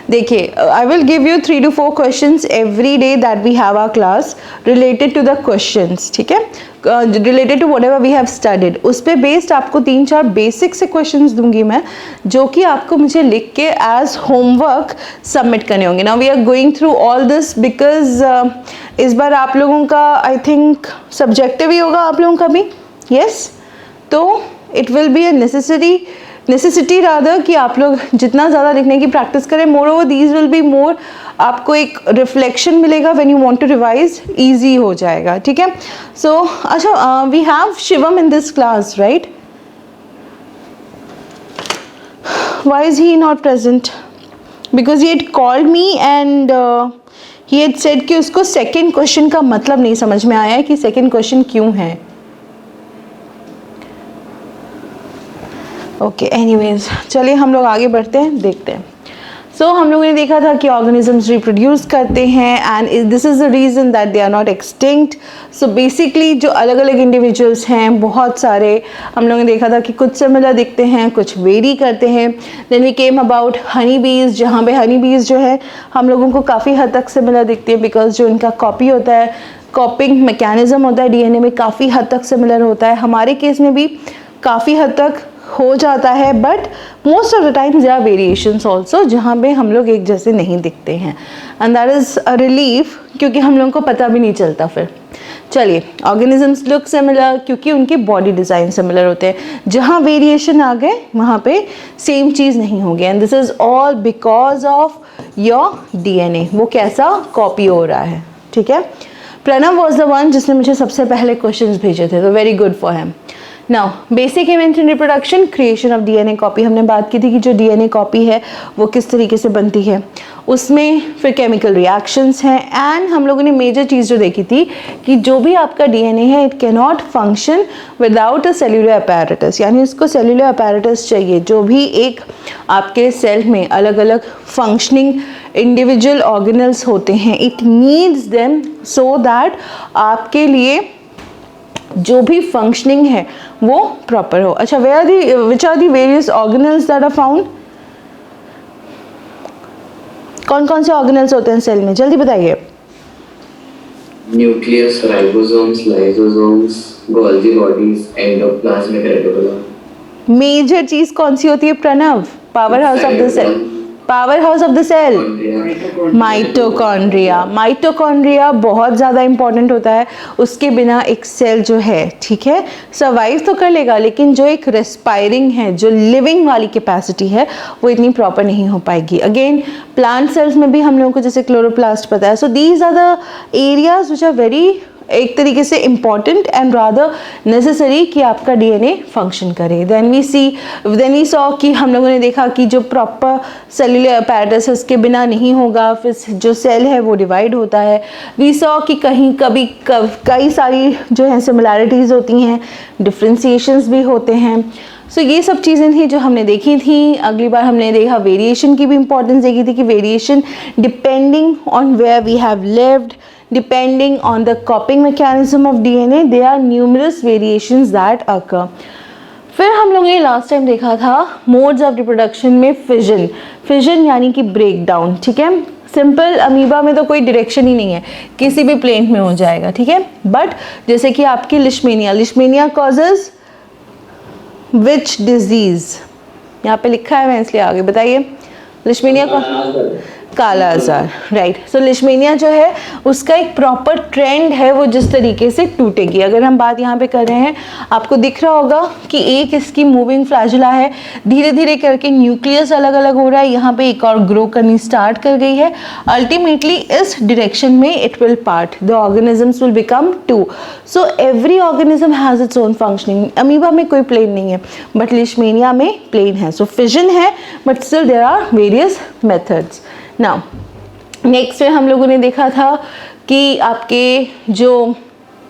देखिए, I will give you 3 to 4 questions every day that we have our class related to the questions, ठीक है, related to whatever we have studied. उस पर based आपको 3-4 basic से questions दूंगी मैं, जो कि आपको मुझे लिख के एज होमवर्क सबमिट करने होंगे। Now we are going through all this because इस बार आप लोगों का आई थिंक सब्जेक्टिव ही होगा आप लोगों का भी, यस। तो it will be a necessity rather कि आप लोग जितना ज़्यादा लिखने की प्रैक्टिस करें। Moreover these will be more, आपको एक रिफ्लेक्शन मिलेगा when you want to revise, easy हो जाएगा, ठीक है। सो अच्छा, we have Shivam in this class, right? Why is he not present? Because he had called me and he had said कि उसको सेकेंड क्वेश्चन का मतलब नहीं समझ में आया है कि सेकेंड क्वेश्चन क्यों है। ओके, एनीवेज चलिए हम लोग आगे बढ़ते हैं, देखते हैं। सो हम लोगों ने देखा था कि ऑर्गेनिजम्स रिप्रोड्यूस करते हैं and this is the reason that they are not extinct. So basically जो अलग अलग इंडिविजुअल्स हैं बहुत सारे, हम लोगों ने देखा था कि कुछ सिमिलर दिखते हैं, कुछ वेरी करते हैं। Then we came about honey bees, जहाँ पे हनी बीज जो है हम लोगों को काफ़ी हद तक सिमिलर दिखते हैं बिकॉज जो इनका कॉपी होता है, कॉपिंग मैकेनिज्म होता है डीएनए में, काफ़ी हद तक सिमिलर होता है। हमारे केस में भी काफ़ी हद तक हो जाता है, but most of the times there are variations also जहाँ पे हम लोग एक जैसे नहीं दिखते हैं, and that is a relief क्योंकि हम लोगों को पता भी नहीं चलता फिर। चलिए, ऑर्गेनिजम्स लुक सिमिलर क्योंकि उनके बॉडी डिज़ाइन सिमिलर होते हैं। जहाँ वेरिएशन आ गए वहाँ पे सेम चीज़ नहीं होगी, and this is all because of your DNA, वो कैसा कॉपी हो रहा है, ठीक है। प्रणव वॉज द वन जिसने मुझे सबसे पहले क्वेश्चन भेजे थे, तो very good for him. Now basic event in reproduction, creation of DNA copy. हमने बात की थी कि जो डीएनए कॉपी है वो किस तरीके से बनती है, उसमें फिर केमिकल रिएक्शंस हैं, एंड हम लोगों ने मेजर चीज़ जो देखी थी कि जो भी आपका डीएनए है it can not function without a cellular apparatus, यानी उसको सेल्यूलर अपैरेटस चाहिए। जो भी एक आपके सेल में अलग अलग फंक्शनिंग इंडिविजुअल ऑर्गेनल्स होते हैं, it needs them so that आपके लिए जो भी फंक्शनिंग है वो प्रॉपर हो। अच्छा, which are the various organelles that are found? कौन कौन से ऑर्गेनल्स होते हैं सेल में, जल्दी बताइए। Nucleus, ribosomes, lysosomes, Golgi bodies, endoplasmic reticulum. Major चीज कौन सी होती है Pranav? Power house of the cell, power house of the cell, mitochondria. Mitochondria बहुत ज़्यादा इंपॉर्टेंट होता है, उसके बिना एक सेल जो है, ठीक है, सर्वाइव तो कर लेगा लेकिन जो एक रेस्पायरिंग है, जो लिविंग वाली कैपेसिटी है वो इतनी प्रॉपर नहीं हो पाएगी। अगेन प्लांट सेल्स में भी हम लोगों को जैसे क्लोरोप्लास्ट पता है। So these are the areas which are very एक तरीके से इम्पॉर्टेंट एंड रादर नेसेसरी कि आपका डीएनए फंक्शन करे। देन वी सॉ कि हम लोगों ने देखा कि जो प्रॉपर सेल्यूलर अपैरेटस है उसके बिना नहीं होगा, फिर जो सेल है वो डिवाइड होता है। वी सॉ कि कई सारी जो है सिमिलैरिटीज़ होती हैं, डिफ्रेंसिएशंस भी होते हैं। सो ये सब चीज़ें थी जो हमने देखी थी। अगली बार हमने देखा वेरिएशन की भी इंपॉर्टेंस देखी थी कि variation depending on where we have lived, depending on the copying mechanism of DNA, there are numerous variations that occur. फिर हम लोगों ने लास्ट टाइम देखा था मोड्स ऑफ रिप्रोडक्शन में फिजन यानी कि ब्रेक डाउन, ठीक है। सिंपल अमीबा में तो कोई डायरेक्शन ही नहीं है, किसी भी प्लेन में हो जाएगा, ठीक है। बट जैसे कि आपकी लिशमेनिया कॉजेज विच डिजीज, यहाँ पे लिखा है मैं इसलिए आगे बताइए। लिशमेनिया काला आजार, राइट। सो लिशमेनिया जो है उसका एक प्रॉपर ट्रेंड है, वो जिस तरीके से टूटेगी। अगर हम बात यहाँ पे कर रहे हैं, आपको दिख रहा होगा कि एक इसकी मूविंग फ्लैजुला है, धीरे धीरे करके न्यूक्लियस अलग अलग हो रहा है, यहाँ पे एक और ग्रो करनी स्टार्ट कर गई है। अल्टीमेटली इस डायरेक्शन में it will part, the organisms will become two. So every organism has its own functioning. Amoeba में कोई प्लेन नहीं है बट लिशमेनिया में प्लेन है। सो फिजन है but still there are various methods. Now next में हम लोगों ने देखा था कि आपके जो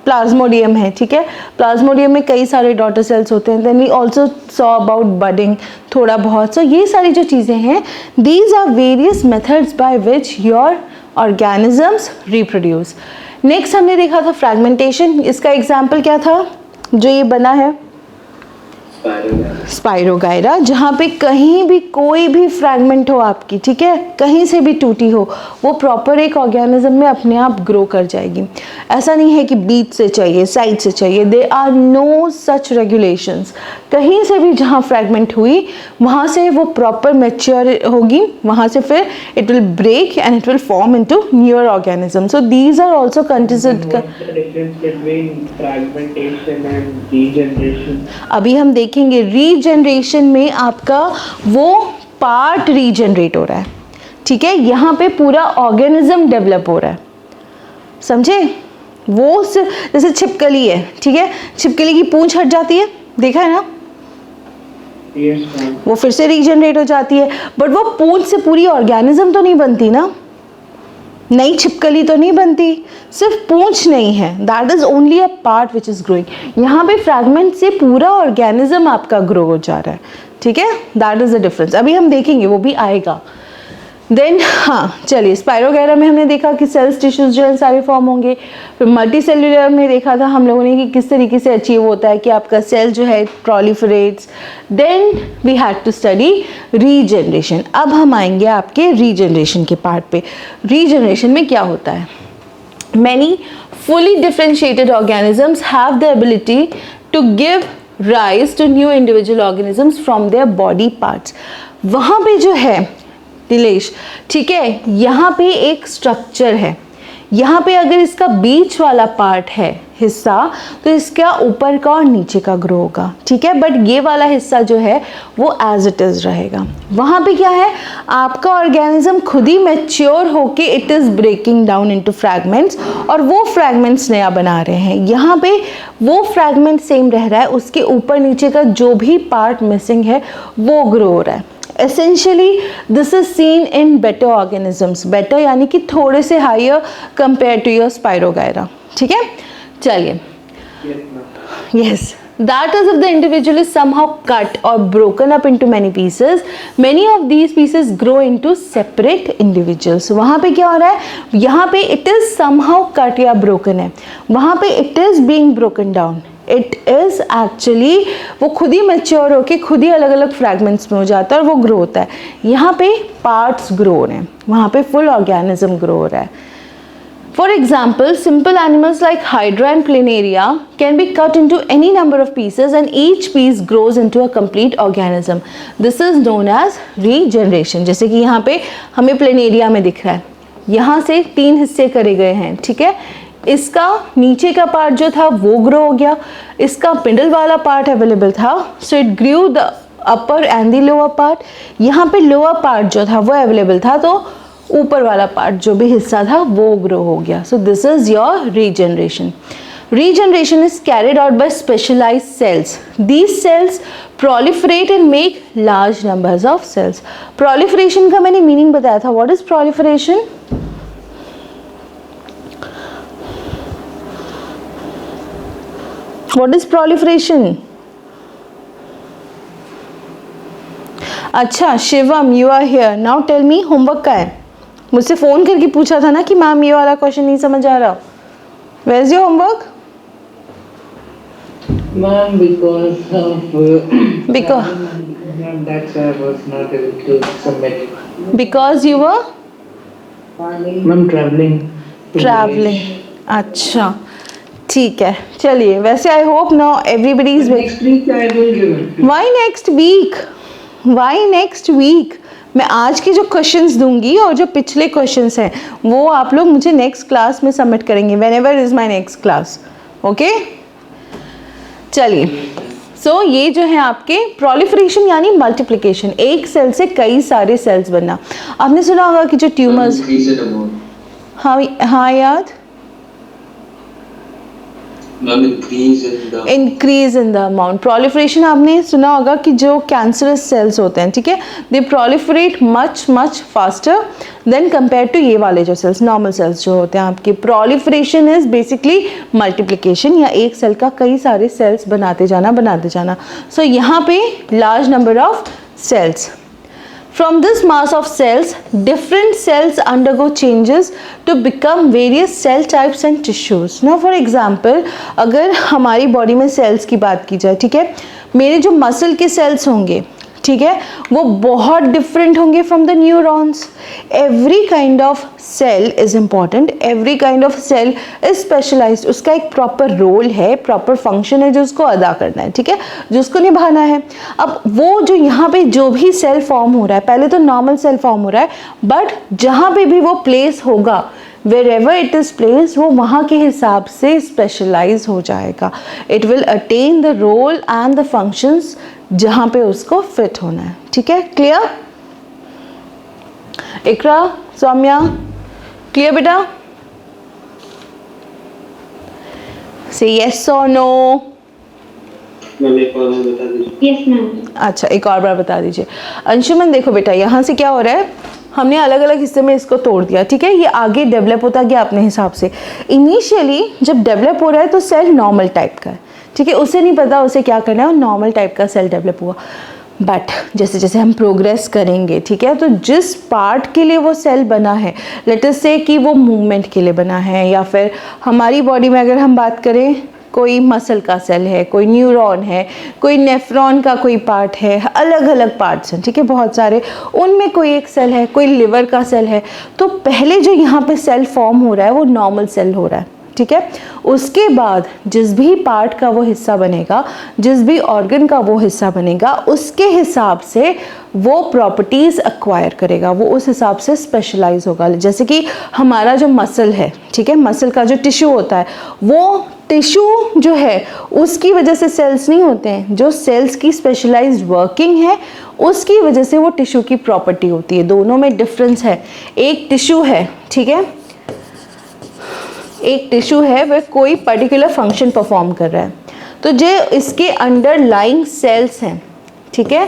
प्लाज्मोडियम है, ठीक है, प्लाज्मोडियम में कई सारे डॉटर सेल्स होते हैं। Then we also saw about budding थोड़ा बहुत। सो ये सारी जो चीज़ें हैं, these are various methods by which your organisms reproduce. Next हमने देखा था फ्रैगमेंटेशन। इसका एग्जाम्पल क्या था जो ये बना है? स्पाइरोगायरा, जहाँ पे कहीं भी कोई भी फ्रैगमेंट हो आपकी, ठीक है, कहीं से भी टूटी हो, वो प्रॉपर एक ऑर्गेनिज्म में अपने आप ग्रो कर जाएगी। ऐसा नहीं है कि बीच से चाहिए, साइड से चाहिए, they are no such regulations. कहीं से भी जहाँ फ्रैगमेंट हुई वहाँ से वो प्रॉपर मैच्योर होगी, वहाँ से फिर it will break and it will form into newer organism. So these are also considered. अभी हम देखेंगे रीजनरेशन में आपका वो पार्ट रीजनरेट हो रहा है, ठीक है, यहाँ पे पूरा ऑर्गेनिज्म डेवलप हो रहा है, समझे। वो जैसे छिपकली है, ठीक है, छिपकली की पूंछ हट जाती है, देखा है ना, वो फिर से रीजनरेट हो जाती है, बट वो पूंछ से पूरी ऑर्गेनिज्म तो नहीं बनती ना, नई छिपकली तो नहीं बनती, सिर्फ पूंछ नहीं है, that is only a part which is growing. यहाँ पे फ्रैगमेंट से पूरा ऑर्गेनिज्म आपका ग्रो हो जा रहा है, ठीक है, दैट इज द डिफरेंस। अभी हम देखेंगे, वो भी आएगा। देन हाँ चलिए, स्पाइरोगायरा में हमने देखा कि सेल्स टिश्यूज जो है सारे फॉर्म होंगे। फिर मल्टी सेल्यूलर में देखा था हम लोगों ने कि किस तरीके से अचीव होता है कि आपका सेल जो है proliferates. Then we had to study regeneration. अब हम आएंगे आपके रीजनरेशन के पार्ट पे। रीजनरेशन में क्या होता है, many fully differentiated organisms have the ability to give rise to new individual organisms from their body parts। वहाँ पे जो है नीलेश, ठीक है, यहाँ पे एक स्ट्रक्चर है, यहाँ पे अगर इसका बीच वाला पार्ट है हिस्सा तो इसका ऊपर का और नीचे का ग्रो होगा, ठीक है, बट ये वाला हिस्सा जो है वो एज इट इज रहेगा। वहाँ पे क्या है, आपका ऑर्गेनिज्म खुद ही मैच्योर होके it is breaking down into fragments और वो फ्रैगमेंट्स नया बना रहे हैं। यहाँ पे वो फ्रैगमेंट सेम रह रहा है, उसके ऊपर नीचे का जो भी पार्ट मिसिंग है वो ग्रो हो रहा है। Essentially this is seen in better organisms, better यानी कि थोड़े से higher compared to your Spirogyra, ठीक है। चलिए, yes, that is if the individual is somehow cut or broken up into many pieces, many of these pieces grow into separate individuals। वहाँ पे क्या हो रहा है, यहाँ पे it is somehow cut या broken है, वहाँ पे it is being broken down, it is actually वो खुद ही मैच्योर होके खुद ही अलग अलग फ्रैगमेंट्स में हो जाता है और वो ग्रो होता है। यहाँ पे पार्ट्स ग्रो हो रहे हैं, वहाँ पे फुल ऑर्गेनिज्म ग्रो हो रहा है। For example, simple animals like hydra and planaria can be cut into any number of pieces and each piece grows into a complete organism. This is known as regeneration. जैसे कि यहाँ पे हमें planaria में दिख रहा है, यहाँ से 3 हिस्से करे गए हैं, ठीक है, इसका नीचे का पार्ट जो था वो ग्रो हो गया, इसका मिडल वाला पार्ट अवेलेबल था, so it grew the upper and the lower part. यहाँ पे लोअर पार्ट जो था वो अवेलेबल था, तो ऊपर वाला पार्ट जो भी हिस्सा था वो ग्रो हो गया। So this is your regeneration. Regeneration is carried out by specialized cells. These cells proliferate and make large numbers of cells. Proliferation का मैंने मीनिंग बताया था। What is proliferation? What is proliferation? अच्छा, Shivam, you are here. Now tell me, homework का है। मुझसे phone करके पूछा था ना कि मैम ये वाला क्वेश्चन नहीं समझ आ रहा। Where is your homework? Ma'am, because that's why I was not able to submit. Because you were Ma'am, traveling. अच्छा, ठीक है, चलिए। वैसे I hope now everybody is Next week I will give it. Why next week, why next week? मैं आज के जो questions दूंगी और जो पिछले क्वेश्चंस हैं वो आप लोग मुझे नेक्स्ट क्लास में सबमिट करेंगे, when ever is my next class, okay. चलिए, सो ये जो है आपके प्रोलिफरेशन यानी मल्टीप्लिकेशन, एक सेल से कई सारे सेल्स बनना। आपने सुना होगा कि जो ट्यूमर्स, हाँ याद, increase in the amount. Proliferation आपने सुना होगा कि जो कैंसरस सेल्स होते हैं, ठीक है, they proliferate much much faster than compare to ये वाले जो सेल्स, नॉर्मल सेल्स जो होते हैं आपके। प्रोलिफरेशन इज बेसिकली मल्टीप्लिकेशन या एक सेल का कई सारे सेल्स बनाते जाना। सो यहाँ पे large number of cells. From this mass of cells, different cells undergo changes to become various cell types and tissues. Now, for example, अगर हमारी बॉडी में सेल्स की बात की जाए, ठीक है, मेरे जो मसल के सेल्स होंगे, ठीक है, वो बहुत डिफरेंट होंगे from the neurons. Every kind of cell is important, every kind of cell is specialized. उसका एक प्रॉपर रोल है, प्रॉपर फंक्शन है जो उसको अदा करना है, ठीक है, जो उसको निभाना है. अब वो जो यहाँ पे जो भी सेल फॉर्म हो रहा है, पहले तो नॉर्मल सेल फॉर्म हो रहा है, बट जहाँ पे भी वो प्लेस होगा, wherever it is placed, वो वहाँ के हिसाब से स्पेशलाइज हो जाएगा. It will attain the role and the functions जहाँ पे उसको फिट होना है. ठीक है, क्लियर? इकरा, सौम्या, क्लियर बेटा? से यस और नो. Yes ma'am. अच्छा, एक और बार बता दीजिए. अंशुमन देखो बेटा, यहाँ से क्या हो रहा है, हमने अलग अलग हिस्से में इसको तोड़ दिया, ठीक है. ये आगे डेवलप होता गया अपने हिसाब से. इनिशियली जब डेवलप हो रहा है तो सेल नॉर्मल टाइप का है, ठीक है, उसे नहीं पता उसे क्या करना है, नॉर्मल टाइप का सेल डेवलप हुआ. बट जैसे जैसे हम प्रोग्रेस करेंगे, ठीक है, तो जिस पार्ट के लिए वो सेल बना है, लेट अस से कि वो मूवमेंट के लिए बना है, या फिर हमारी बॉडी में अगर हम बात करें, कोई मसल का सेल है, कोई न्यूरॉन है, कोई नेफ्रॉन का कोई पार्ट है, अलग अलग पार्ट्स हैं, ठीक है, बहुत सारे, उनमें कोई एक सेल है, कोई लिवर का सेल है. तो पहले जो यहाँ पे सेल फॉर्म हो रहा है वो नॉर्मल सेल हो रहा है, ठीक है. उसके बाद जिस भी पार्ट का वो हिस्सा बनेगा, जिस भी ऑर्गन का वो हिस्सा बनेगा, उसके हिसाब से वो प्रॉपर्टीज़ एक्वायर करेगा, वो उस हिसाब से स्पेशलाइज होगा. जैसे कि हमारा जो मसल है, ठीक है, मसल का जो टिश्यू होता है, वो टिश्यू जो है उसकी वजह से सेल्स नहीं होते हैं. जो सेल्स की स्पेशलाइज्ड वर्किंग है उसकी वजह से वो टिश्यू की प्रॉपर्टी होती है. दोनों में डिफरेंस है. एक टिश्यू है, ठीक है, एक टिश्यू है, वह कोई पर्टिकुलर फंक्शन परफॉर्म कर रहा है, तो जो इसके अंडरलाइंग सेल्स हैं, ठीक है,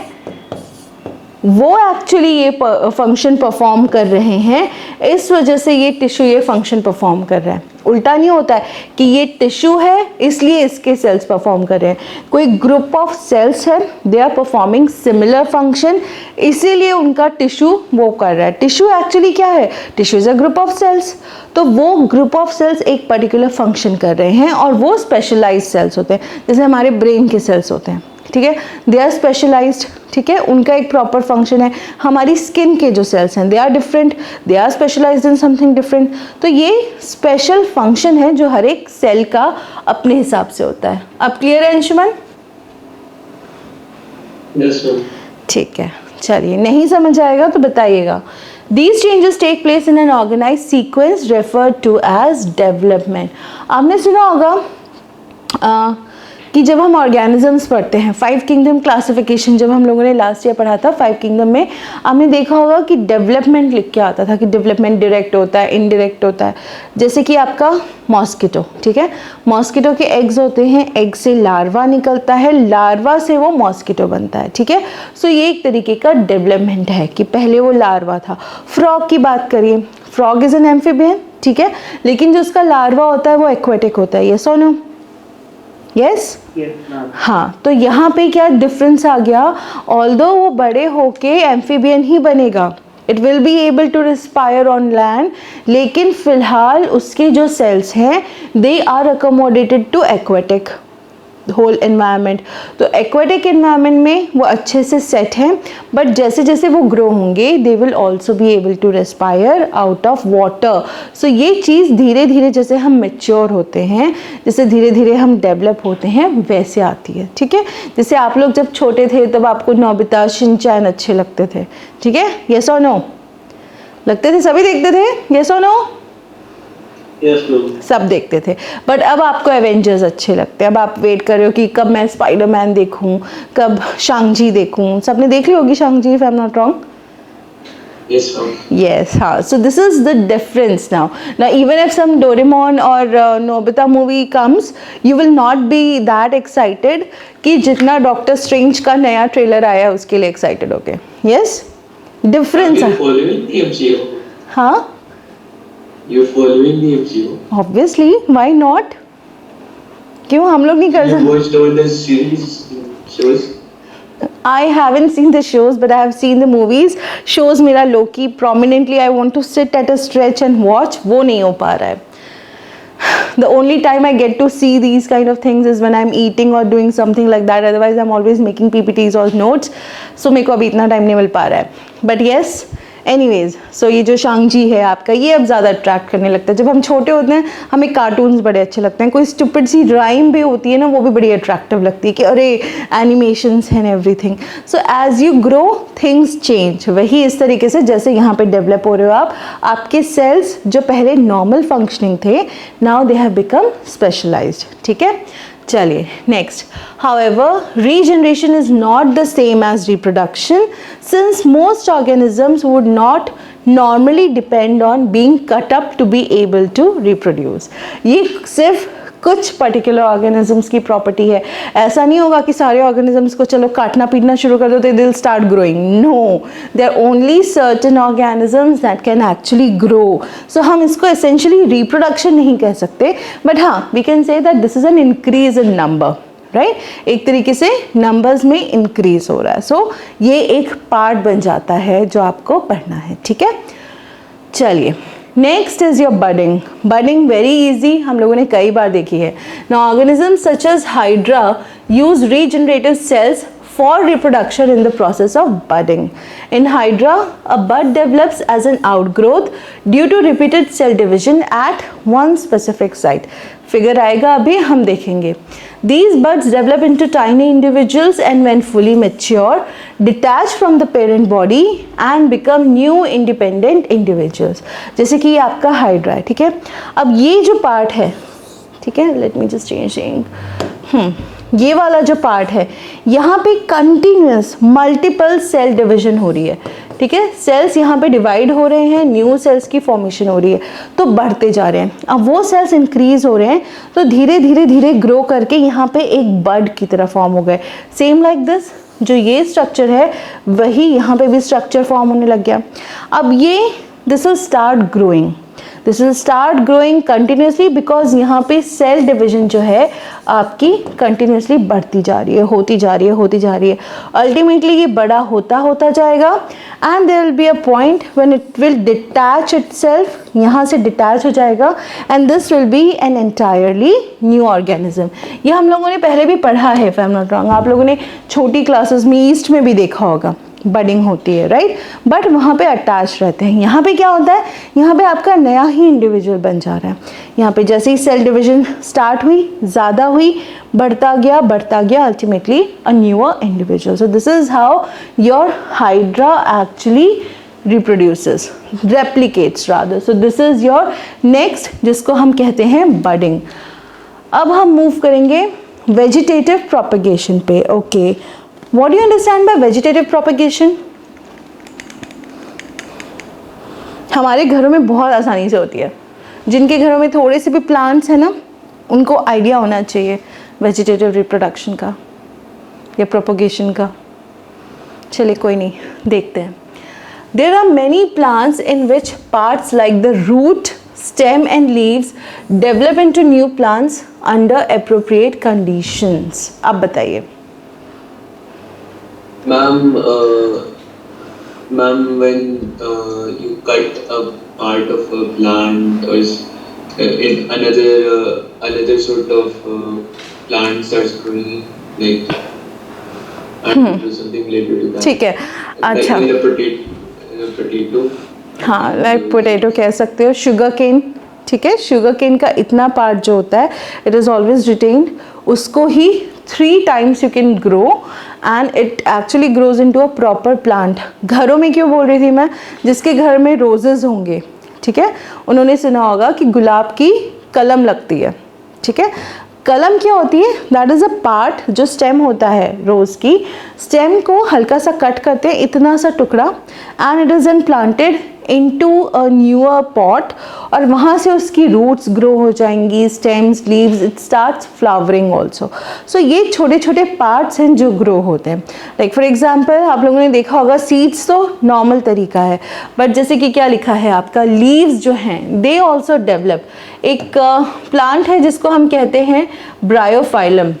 वो एक्चुअली ये फंक्शन परफॉर्म कर रहे हैं, इस वजह से ये टिश्यू ये फंक्शन परफॉर्म कर रहा है. उल्टा नहीं होता है कि ये टिश्यू है इसलिए इसके सेल्स परफॉर्म कर रहे हैं. कोई ग्रुप ऑफ सेल्स है, they are performing similar function, इसीलिए उनका टिश्यू वो कर रहा है. टिश्यू एक्चुअली क्या है? Tissue is a group of cells. तो वो ग्रुप ऑफ सेल्स एक पर्टिकुलर फंक्शन कर रहे हैं और वो स्पेशलाइज्ड सेल्स होते हैं, जैसे हमारे ब्रेन के सेल्स होते हैं, ठीक है, दे आर स्पेशलाइज्ड, ठीक है, उनका एक प्रॉपर फंक्शन है. हमारी स्किन के जो सेल्स हैं, they are different, they are specialized in something different. तो ये स्पेशल फंक्शन है जो हर एक सेल का अपने हिसाब से होता है. अब क्लियर है अंशुमन? Yes, ma'am. ठीक है, चलिए, नहीं समझ आएगा तो बताइएगा. These changes take place in an organized sequence referred to as development. आपने सुना होगा कि जब हम ऑर्गेनिजम्स पढ़ते हैं, 5 किंगडम क्लासिफिकेशन जब हम लोगों ने लास्ट ईयर पढ़ा था, 5 किंगडम में आपने देखा होगा कि डेवलपमेंट लिख के आता था कि डेवलपमेंट डायरेक्ट होता है, इनडायरेक्ट होता है. जैसे कि आपका मॉस्किटो, ठीक है, मॉस्किटो के एग्स होते हैं, एग से लार्वा निकलता है, लार्वा से वो मॉस्किटो बनता है, ठीक है. सो ये एक तरीके का डेवलपमेंट है कि पहले वो लार्वा था. फ्रॉग की बात करिए, फ्रॉग इज एन एम्फीबियन, ठीक है, लेकिन जो उसका लार्वा होता है वो एक्वेटिक होता है. यस और नो? यस, हाँ. तो यहाँ पे क्या डिफरेंस आ गया? ऑल्दो वो बड़े होके एम्फीबियन ही बनेगा, it will be able to respire on land, लेकिन फिलहाल उसके जो सेल्स हैं they are accommodated to aquatic whole environment. तो एक्वेटिक एनवायरनमेंट में वो अच्छे से सेट हैं, बट जैसे जैसे वो ग्रो होंगे they will also be able to respire out of water. So ये चीज़ धीरे धीरे जैसे हम मेच्योर होते हैं, जैसे धीरे धीरे हम डेवलप होते हैं, वैसे आती है, ठीक है. जैसे आप लोग जब छोटे थे तब आपको नोबिता, शिनचैन अच्छे लगते थे, ठीक है, यस और नो? लगते थे, सभी देखते थे, यस और नो? Yes, ma'am. सब देखते थे. बट अब आपको एवेंजर्स अच्छे लगते हैं. अब आप वेट कर रहे हो कि कब मैं स्पाइडरमैन देखूं, कब शांग-ची देखूं. सबने देख ली होगी Shang-Chi, if I am not wrong. Yes, ma'am. Yes, हाँ. So this is the difference now. Now even if some Doraemon or Nobita movie comes, you will not be that excited कि जितना डॉक्टर स्ट्रेंज का नया trailer आया है उसके लिए excited होके. Yes? Difference. Are you following the MCU? हाँ. You're following the MCU? Obviously, why not? क्यों हम लोग नहीं कर You सकते? watched all the series shows? I haven't seen the shows, but I have seen the movies. Shows मेरा Loki prominently I want to sit at a stretch and watch, वो नहीं हो पा रहा है. the only time I get to see these kind of things is when I'm eating or doing something like that. Otherwise I'm always making PPTs or notes. So मेरे को अभी इतना टाइम नहीं मिल पा रहा है. But yes, एनीवेज, सो ये जो शांगजी है आपका, ये अब ज़्यादा अट्रैक्ट करने लगता है. जब हम छोटे होते हैं हमें कार्टून्स बड़े अच्छे लगते हैं. कोई स्टूपिड सी ड्राइंग भी होती है ना, वो भी बड़ी अट्रैक्टिव लगती है कि अरे animations and everything. So as you grow things change. वही इस तरीके से जैसे यहाँ पे डेवलप हो रहे हो आप, आपके सेल्स जो पहले नॉर्मल फंक्शनिंग थे, now they have become specialized. ठीक है, चलिए next. However, regeneration is not the same as reproduction, since most organisms would not normally depend on being cut up to be able to reproduce. ये सिर्फ कुछ particular organisms की property है. ऐसा नहीं होगा कि सारे ऑर्गेनिजम्स को चलो काटना पीटना शुरू कर दो तो they will start growing. No, they are only certain organisms that can actually grow. So हम इसको एसेंशियली रिप्रोडक्शन नहीं कह सकते, बट हाँ we can say that this is an increase in number. Right, एक तरीके से नंबर्स में इंक्रीज हो रहा है. सो ये एक पार्ट बन जाता है जो आपको पढ़ना है. ठीक है, चलिए next is your budding. Budding very easy, हम लोगों ने कई बार देखी है. Now organisms such as hydra use regenerative cells for reproduction in the process of budding. In Hydra, a bud develops as an outgrowth due to repeated cell division at one specific site. Figure आएगा अभी, हम देखेंगे. These buds develop into tiny individuals and when fully mature, detach from the parent body and become new independent individuals. जैसे कि ये आपका hydra है. ठीक है, अब ये जो पार्ट है, ठीक है, लेट मी जस्ट चेंजिंग. ये वाला जो पार्ट है, यहाँ पे कंटिन्यूस मल्टीपल सेल डिवीजन हो रही है. ठीक है, सेल्स यहाँ पे डिवाइड हो रहे हैं, न्यू सेल्स की फॉर्मेशन हो रही है, तो बढ़ते जा रहे हैं. अब वो सेल्स इंक्रीज हो रहे हैं तो धीरे धीरे धीरे ग्रो करके यहाँ पे एक बड की तरह फॉर्म हो गए. सेम लाइक दिस, जो ये स्ट्रक्चर है वही यहाँ पे भी स्ट्रक्चर फॉर्म होने लग गया. अब ये this will start growing. This will start growing continuously because यहाँ पे सेल डिविजन जो है आपकी कंटिन्यूसली बढ़ती जा रही है, होती जा रही है, होती जा रही है. अल्टीमेटली ये बड़ा होता होता जाएगा and there will be a point when it will detach itself. यहाँ से डिटैच हो जाएगा and this will be an entirely new organism. ये हम लोगों ने पहले भी पढ़ा है, if I am not wrong. आप लोगों ने छोटी क्लासेस में ईस्ट में भी देखा होगा, बडिंग होती है, राइट, बट वहाँ पे अटैच रहते हैं. यहाँ पे क्या होता है, यहाँ पे आपका नया ही इंडिविजुअल बन जा रहा है. यहाँ पे जैसे ही सेल डिवीजन स्टार्ट हुई, ज़्यादा हुई, बढ़ता गया, ultimately a newer individual. So this is how your hydra actually reproduces, replicates rather. So this is your next, जिसको हम कहते हैं बडिंग. अब हम मूव करेंगे वेजिटेटिव प्रोपगेशन पे. Okay, what do you understand by vegetative propagation? हमारे घरों में बहुत आसानी से होती है. जिनके घरों में थोड़े से भी प्लांट्स हैं ना, उनको आइडिया होना चाहिए वेजिटेटिव रिप्रोडक्शन का या प्रोपगेशन का. चलिए कोई नहीं, देखते हैं. There are many plants in which parts like the root, stem and leaves develop into new plants under appropriate conditions. आप बताइए. Ma'am, when you cut a part of a plant or in another sort of plant starts growing, like something related to that. ठीक है, अच्छा. Like potato. हाँ, like potato कह सकते हो. Sugar cane, ठीक है, शुगर केन का इतना पार्ट जो होता है, इट इज़ ऑलवेज रिटेन्ड. उसको ही 3 times you can grow and it actually grows into a proper plant. घरों में क्यों बोल रही थी मैं, जिसके घर में रोजेज होंगे, ठीक है, उन्होंने सुना होगा कि गुलाब की कलम लगती है. ठीक है, कलम क्या होती है, दैट इज़ अ पार्ट, जो स्टेम होता है रोज़ की, स्टेम को हल्का सा कट करते हैं, इतना सा टुकड़ा, and it is then planted into a newer pot, और वहाँ से उसकी रूट्स ग्रो हो जाएंगी, stems, leaves, it starts flowering also. So ये छोटे छोटे पार्ट्स हैं जो ग्रो होते हैं. लाइक फॉर एग्जाम्पल आप लोगों ने देखा होगा, सीड्स तो नॉर्मल तरीका है, बट जैसे कि क्या लिखा है आपका, लीव्स जो हैं दे ऑल्सो डेवलप. एक प्लांट है जिसको हम कहते हैं ब्रायोफाइलम.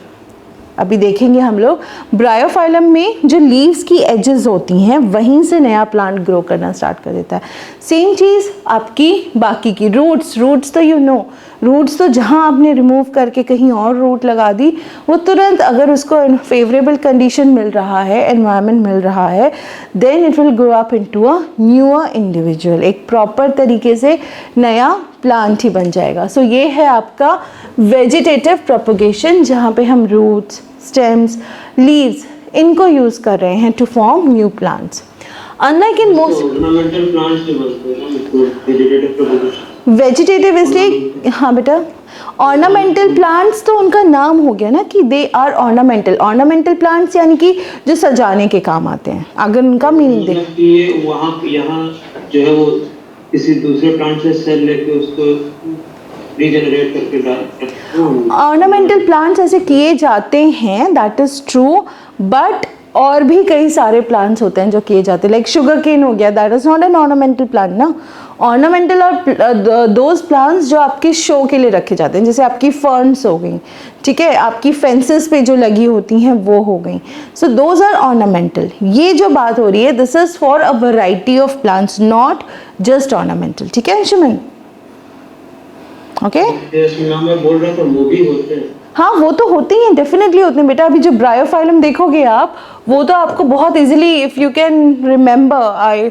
अभी देखेंगे हम लोग. ब्रायोफाइलम में जो लीव्स की एजेस होती हैं, वहीं से नया प्लांट ग्रो करना स्टार्ट कर देता है. सेम चीज़ आपकी बाकी की रूट्स तो यू नो, रूट्स तो जहाँ आपने रिमूव करके कहीं और रूट लगा दी, वो तुरंत अगर उसको फेवरेबल कंडीशन मिल रहा है, एनवायरनमेंट मिल रहा है, then it will grow up into a newer individual, एक प्रॉपर तरीके से नया प्लांट ही बन जाएगा। सो ये है आपका वेजिटेटिव प्रोपगेशन, जहाँ पे हम रूट्स, स्टेम्स, लीव्स इनको यूज़ कर रहे हैं to form new plants. Unlike in most ornamental plants जो बनते हैं ना, वेजिटेटिव प्रोपगेशन, वेजिटेटिव इसलिए, हाँ बेटा, ऑर्नामेंटल प्लांट्स तो उनका नाम हो गया ना कि they are ornamental. Ornamental plants यानी कि जो सजाने के काम आते हैं, अगर उनका मीनिंग देखें। ये वहाँ यहाँ जो है वो किसी दूसरे प्लांट से सेल लेके उसको रीजनरेट करके डाल। ऑर्नामेंटल प्लांट्स ऐसे किए जाते हैं, दैट इज ट्रू, बट और भी कई सारे प्लांट्स होते हैं जो किए जाते हैं, लाइक शुगर केन हो गया, that is not an ornamental plant ना। ऑर्नामेंटल और दोज प्लांट्स जो आपके शो के लिए रखे जाते हैं, जैसे आपकी फर्न्स हो गई, ठीक है, आपकी फेंसेस पे जो लगी होती हैं वो हो गई, सो दोज आर ऑर्नामेंटल। ये जो बात हो रही है, this is for a variety of plants, not just ornamental, ठीक है अंशुमन? ओके, मैं बोल रहा था वो भी होते हैं। हाँ वो तो होते ही हैं, डेफिनेटली होते हैं बेटा। अभी जो ब्रायोफाइलम देखोगे आप, वो तो आपको बहुत easily, if you can remember,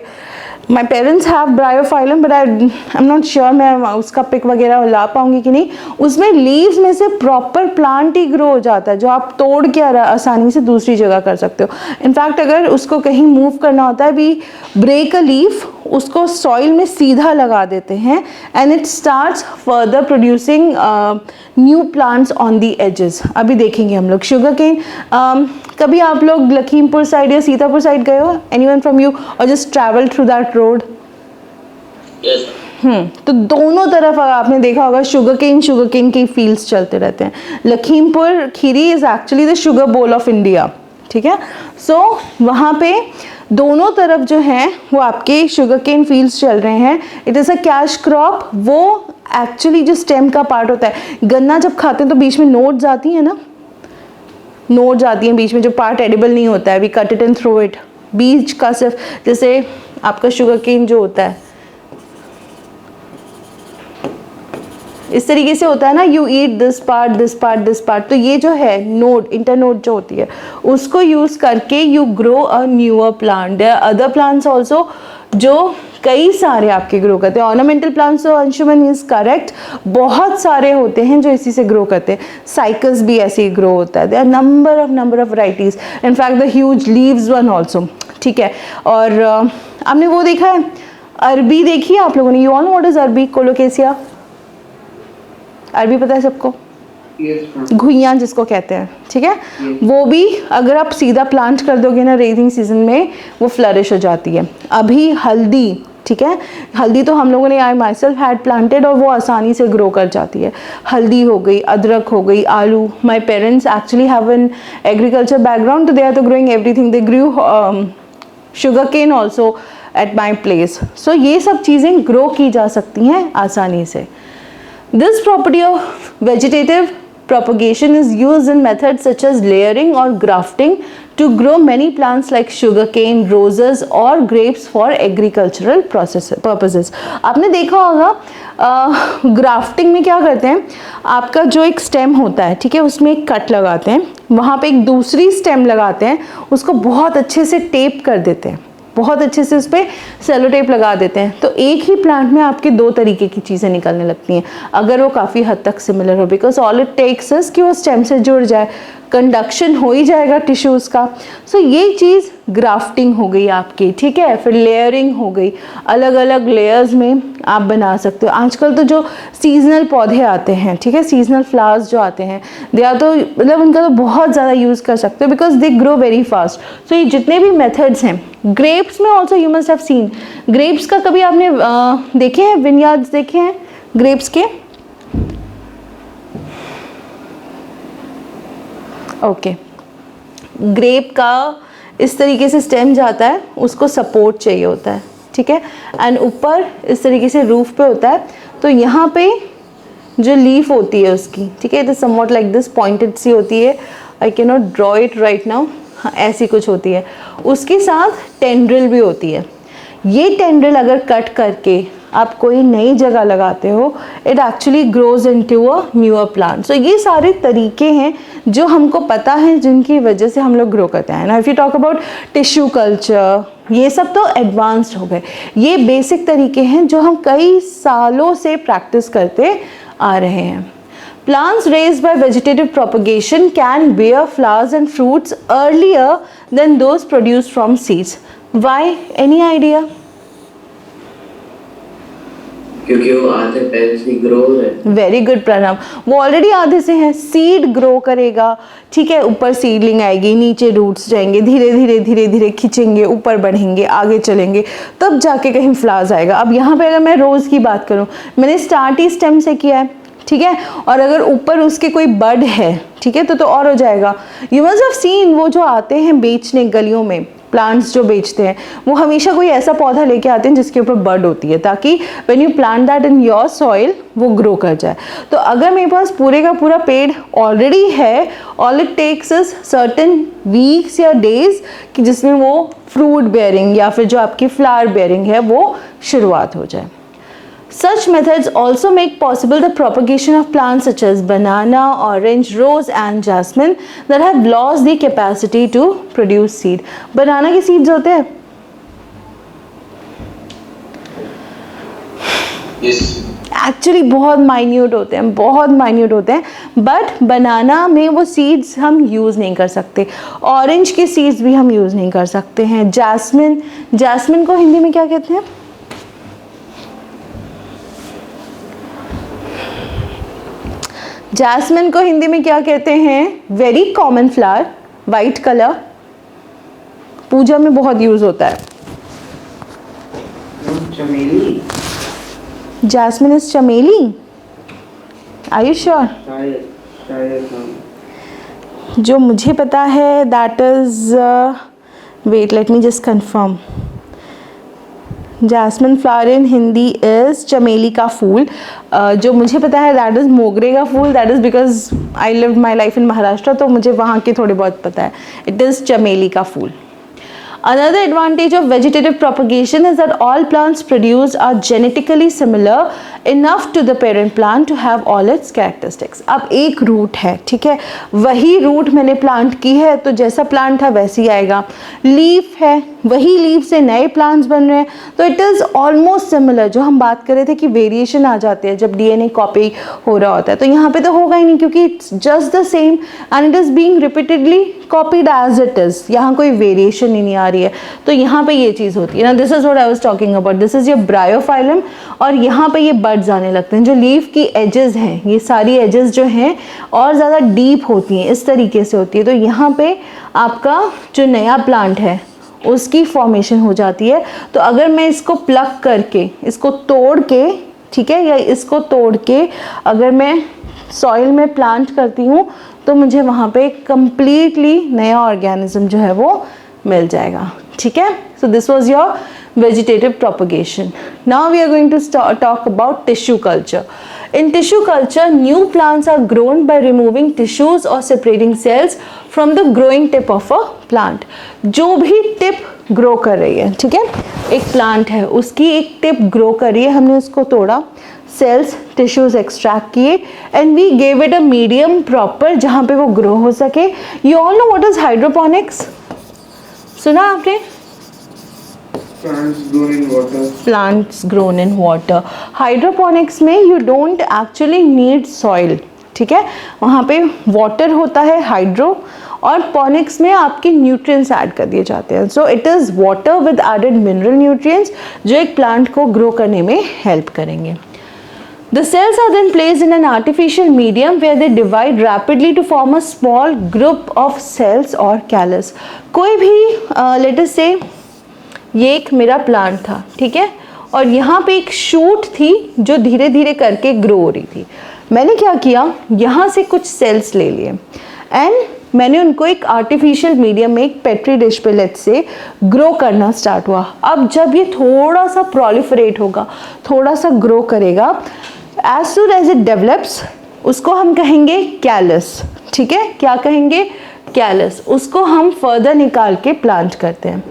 my parents have Bryophyllum, but I am not sure मैं उसका पिक वगैरह ला पाऊंगी कि नहीं। उसमें लीव्स में से प्रॉपर प्लांट ही ग्रो हो जाता है, जो आप तोड़ के आसानी से दूसरी जगह कर सकते हो। इनफैक्ट अगर उसको कहीं मूव करना होता है, वी ब्रेक अ लीफ, उसको सॉइल में सीधा लगा देते हैं, and it starts further producing new plants on the edges. अभी देखेंगे हम लोग शुगर केन। कभी आप लोग लखीमपुर साइड या सीतापुर साइड गए हो, एनीवन फ्रॉम यू, और just travel through that road? Yes. तो दोनों तरफ आपने देखा होगा शुगर केन के फील्ड्स चलते रहते हैं। Lakhimpur Kheri is actually the sugar bowl of India, ठीक है। सो वहाँ पे दोनों तरफ जो हैं वो आपके शुगर केन फील्ड्स चल रहे हैं। It is a cash crop. वो एक्चुअली जो स्टेम का पार्ट होता है, गन्ना जब खाते हैं तो बीच में नोड्स आती हैं ना, नोड्स आती हैं बीच में, जो पार्ट एडिबल नहीं होता है, we cut it and throw it. बीज का सिर्फ, जैसे आपका शुगर केन जो होता है इस तरीके से होता है ना, you eat this part this part this part. तो ये जो है नोड, इंटरनोड जो होती है, उसको यूज करके you grow a newer plant. There are other plants also जो कई सारे आपके ग्रो करते हैं। ऑर्नामेंटल प्लांट्स तो अंशुमन इज करेक्ट, बहुत सारे होते हैं जो इसी से ग्रो करते हैं। साइकस भी ऐसे ही ग्रो होता है। There are number of varieties, in fact the huge leaves one also, ठीक है। और आपने वो देखा है, अरबी देखी है आप लोगों ने? You all know what is अरबी? कोलोकेसिया, अरबी पता है सबको? घुइयां जिसको कहते हैं, ठीक है। वो भी अगर आप सीधा प्लांट कर दोगे ना रेजिंग सीजन में, वो फ्लरिश हो जाती है। अभी हल्दी, ठीक है, हल्दी तो हम लोगों ने, आई माई सेल्फ हैड प्लांटेड, और वो आसानी से ग्रो कर जाती है। हल्दी हो गई, अदरक हो गई, आलू। My parents actually have an agriculture background, तो दे आर तो growing everything. They grew sugar cane also at my place. So ये सब चीज़ें ग्रो की जा सकती हैं आसानी से। This property of vegetative propagation is used in methods such as layering or grafting to grow many plants like sugarcane, roses or grapes for agricultural purposes. आपने देखा होगा ग्राफ्टिंग में क्या करते हैं, आपका जो एक स्टेम होता है, ठीक है, उसमें एक कट लगाते हैं, वहाँ पे एक दूसरी स्टेम लगाते हैं, उसको बहुत अच्छे से टेप कर देते हैं, बहुत अच्छे से उस पर सेलो टेप लगा देते हैं। तो एक ही प्लांट में आपके दो तरीके की चीज़ें निकलने लगती हैं, अगर वो काफ़ी हद तक सिमिलर हो, because all it takes is कि वो स्टेम से जुड़ जाए, कंडक्शन हो ही जाएगा टिश्यूज़ का। सो ये चीज़ ग्राफ्टिंग हो गई आपकी, ठीक है। फिर लेयरिंग हो गई, अलग अलग लेयर्स में आप बना सकते हो। आजकल तो जो सीजनल पौधे आते हैं, ठीक है, सीजनल फ्लावर्स जो आते हैं, दे आर तो मतलब उनका तो बहुत ज़्यादा यूज़ कर सकते हो, because they grow very fast. So ये जितने भी मेथड्स हैं, ग्रेप्स में also you must have seen, grapes का कभी आपने देखे हैं, विनयार्ड्स देखे हैं ग्रेप्स के? ओके, ग्रेप का इस तरीके से स्टेम जाता है, उसको सपोर्ट चाहिए होता है, ठीक है, एंड ऊपर इस तरीके से रूफ पे होता है। तो यहाँ पे जो लीफ होती है उसकी, ठीक है, it is somewhat like this, pointed सी होती है। I can not draw it right now, हाँ ऐसी कुछ होती है। उसके साथ टेंड्रिल भी होती है। ये टेंड्रिल अगर कट करके आप कोई नई जगह लगाते हो, it actually grows into a newer plant. So ये सारे तरीके हैं जो हमको पता है, जिनकी वजह से हम लोग ग्रो करते हैं ना। If you talk about tissue culture, ये सब तो एडवांस्ड हो गए। ये बेसिक तरीके हैं जो हम कई सालों से प्रैक्टिस करते आ रहे हैं। Plants raised by vegetative propagation can bear flowers and fruits earlier than those produced from seeds. Why? Any idea? क्योंकि वो आधे पहले से ग्रो है। वेरी गुड प्रणव, वो ऑलरेडी आधे से है। सीड ग्रो करेगा, ठीक है, ऊपर सीडलिंग आएगी, नीचे रूट्स जाएंगे, धीरे धीरे धीरे धीरे खींचेंगे, ऊपर बढ़ेंगे, आगे चलेंगे, तब जाके कहीं फ्लावर्स आएगा। अब यहाँ पे अगर मैं रोज़ की बात करूँ, मैंने स्टार्ट ही स्टेम से किया है, ठीक है, और अगर ऊपर उसके कोई बड है, ठीक है, तो और हो जाएगा। यू मस्ट हैव सीन, वो जो आते हैं बेचने गलियों में, प्लांट्स जो बेचते हैं, वो हमेशा कोई ऐसा पौधा लेके आते हैं जिसके ऊपर बड होती है, ताकि when you plant that in your soil वो ग्रो कर जाए। तो अगर मेरे पास पूरे का पूरा पेड़ ऑलरेडी है, all it takes is certain weeks या डेज कि जिसमें वो फ्रूट बेयरिंग या फिर जो आपकी फ्लावर बेयरिंग है वो शुरुआत हो जाए। Such methods also make possible the propagation of plants such as banana, orange, rose and jasmine that have lost the capacity to produce seed. Banana के seeds होते हैं? Yes. Actually बहुत माइन्यूट होते हैं, बहुत माइन्यूट होते हैं, बट बनाना में वो सीड्स हम यूज़ नहीं कर सकते। ऑरेंज के सीड्स भी हम यूज़ नहीं कर सकते हैं। जैस्मिन को हिंदी में क्या कहते हैं? जैस्मिन को हिंदी में क्या कहते हैं? Very common flower, white colour, पूजा में बहुत यूज होता है। चमेली। Jasmine is chameli? Are you sure? शायद हाँ। जो मुझे पता है that is, wait let me just confirm. Jasmine flower in Hindi is चमेली का फूल। जो मुझे पता है दैट इज़ मोगरे का फूल, that is because I live my life in Maharashtra, तो मुझे वहाँ के थोड़े बहुत पता है। इट इज़ चमेली का फूल। Another advantage of vegetative propagation is that all plants produced are genetically similar enough to the parent plant to have all its characteristics. अब एक रूट है, ठीक है, वही रूट मैंने प्लांट की है, तो जैसा प्लांट था वैसे ही आएगा। लीफ है, वही लीफ से नए प्लांट्स बन रहे हैं, तो इट इज़ ऑलमोस्ट सिमिलर। जो हम बात कर रहे थे कि वेरिएशन आ जाते हैं जब डीएनए कॉपी हो रहा होता है, तो यहाँ पे तो होगा ही नहीं, क्योंकि it's just the same and it is being repeatedly copied as it is. यहाँ कोई वेरिएशन ही नहीं आ रही है, तो यहाँ पे ये चीज़ होती है ना। This is what I was talking about, this is your Bryophyllum, और यहाँ पे ये बड्स आने लगते हैं। जो लीफ की एजेस हैं, ये सारी एजेस जो हैं और ज़्यादा डीप होती हैं, इस तरीके से होती है, तो यहाँ पे आपका जो नया प्लांट है उसकी फॉर्मेशन हो जाती है। तो अगर मैं इसको प्लग करके, इसको तोड़ के, ठीक है, या इसको तोड़ के अगर मैं सॉइल में प्लांट करती हूँ, तो मुझे वहाँ पे कंप्लीटली नया ऑर्गेनिज्म जो है वो मिल जाएगा, ठीक है। So this was your vegetative propagation. Now we are going to talk about tissue culture. In tissue culture, new plants are grown by removing tissues or separating cells from the growing tip of a plant. जो भी tip grow कर रही है, ठीक है, एक plant है, उसकी एक टिप ग्रो कर रही है, हमने उसको तोड़ा, सेल्स टिश्यूज एक्सट्रैक्ट किए and we gave it a medium proper जहाँ पे वो ग्रो हो सके। You all know what is hydroponics? सुना आपने? Plants grown in water. Plants grown in water. Hydroponics में you don't actually need soil, ठीक है, वहाँ पे वाटर होता है, हाइड्रो, और पोनिक्स में आपके न्यूट्रिएंट्स ऐड कर दिए जाते हैं। So it is water with added mineral nutrients जो एक प्लांट को ग्रो करने में हेल्प करेंगे। The cells are then placed in an artificial medium where they divide rapidly to form a small group of cells or callus. कोई भी let us say ये एक मेरा प्लांट था, ठीक है, और यहाँ पे एक शूट थी जो धीरे धीरे करके ग्रो हो रही थी। मैंने क्या किया, यहाँ से कुछ सेल्स ले लिए एंड मैंने उनको एक आर्टिफिशियल मीडियम में, एक पेट्री डिश पे लेट से ग्रो करना स्टार्ट हुआ। अब जब ये थोड़ा सा प्रोलिफरेट होगा, थोड़ा सा ग्रो करेगा, as soon as it develops, उसको हम कहेंगे कैलस, ठीक है, क्या कहेंगे? कैलस। उसको हम फर्दर निकाल के प्लांट करते हैं।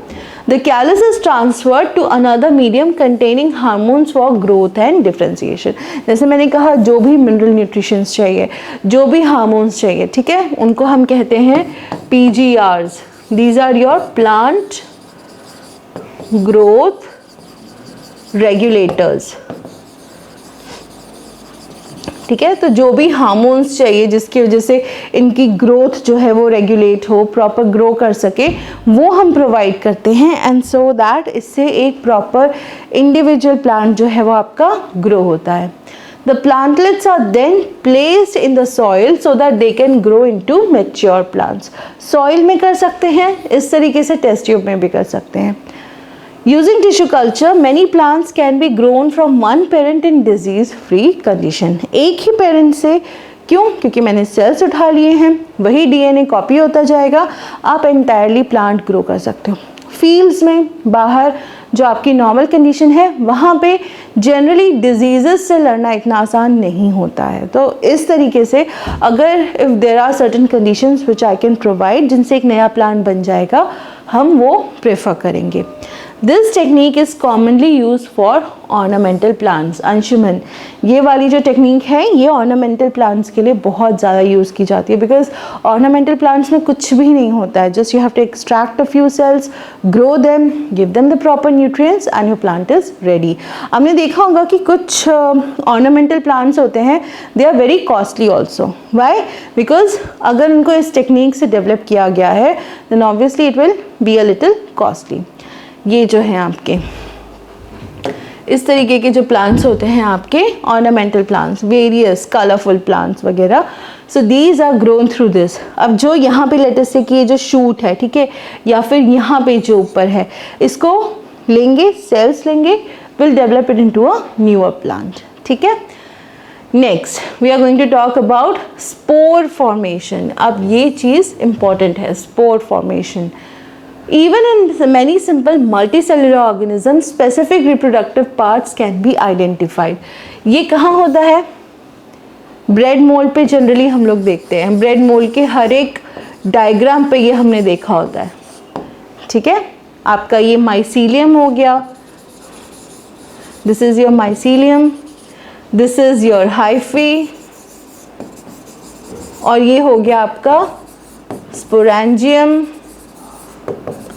The callus is transferred to another medium containing hormones for growth and differentiation. जैसे मैंने कहा, जो भी मिनरल न्यूट्रिशंस चाहिए, जो भी हार्मोन्स चाहिए, ठीक है, उनको हम कहते हैं PGRs. These are your plant growth regulators. ठीक है, तो जो भी हार्मोन्स चाहिए जिसकी वजह से इनकी ग्रोथ जो है वो रेगुलेट हो, प्रॉपर ग्रो कर सके, वो हम प्रोवाइड करते हैं. एंड सो दैट इससे एक प्रॉपर इंडिविजुअल प्लांट जो है वो आपका ग्रो होता है. The plantlets are then placed in the soil so that they can grow into mature plants. Soil में कर सकते हैं, इस तरीके से टेस्ट ट्यूब में भी कर सकते हैं. Using tissue culture, many plants can be grown from one parent in disease-free condition. एक ही पेरेंट से, क्यों? क्योंकि मैंने सेल्स उठा लिए हैं, वही DNA कॉपी होता जाएगा, आप एंटायरली प्लांट ग्रो कर सकते हो. फील्ड्स में, बाहर जो आपकी नॉर्मल कंडीशन है, वहाँ पे जनरली डिजीज़ेस से लड़ना इतना आसान नहीं होता है. तो इस तरीके से अगर if there are certain conditions which I can provide, जिनसे एक नया प्लांट बन जाएगा, हम वो प्रेफर करेंगे. This technique is commonly use for ornamental plants. Anshuman, ये वाली जो टेक्निक है ये ऑर्नामेंटल प्लांट्स के लिए बहुत ज़्यादा यूज़ की जाती है, बिकॉज ऑर्नामेंटल प्लांट्स में कुछ भी नहीं होता है. Just you have to extract a few cells, grow them, give them the proper nutrients and your plant is ready. आपने देखा होगा कि कुछ ऑर्नामेंटल प्लांट्स होते हैं, they are very costly also. Why? Because अगर उनको इस टेक्निक से डेवलप किया गया है, then obviously it will be a little costly. ये जो हैं आपके इस तरीके के जो प्लांट्स होते हैं आपके ornamental plants, various colourful plants वगैरह, so these are grown through this. अब जो यहाँ पे लेटेस्ट से कि ये जो शूट है, ठीक है, या फिर यहाँ पे जो ऊपर है, इसको लेंगे, सेल्स लेंगे, will develop it into a newer plant. ठीक है. Next we are going to talk about spore formation. अब ये चीज़ इंपॉर्टेंट है, spore formation. Even in many simple multicellular organisms, specific reproductive parts can be identified. ये कहाँ होता है? ब्रेड मोल्ड पे जनरली हम लोग देखते हैं. ब्रेड मोल्ड के हर एक डायग्राम पे ये हमने देखा होता है. ठीक है, आपका ये माइसीलियम हो गया, this is your mycelium, this is your hyphae, और ये हो गया आपका स्पोरेंजियम,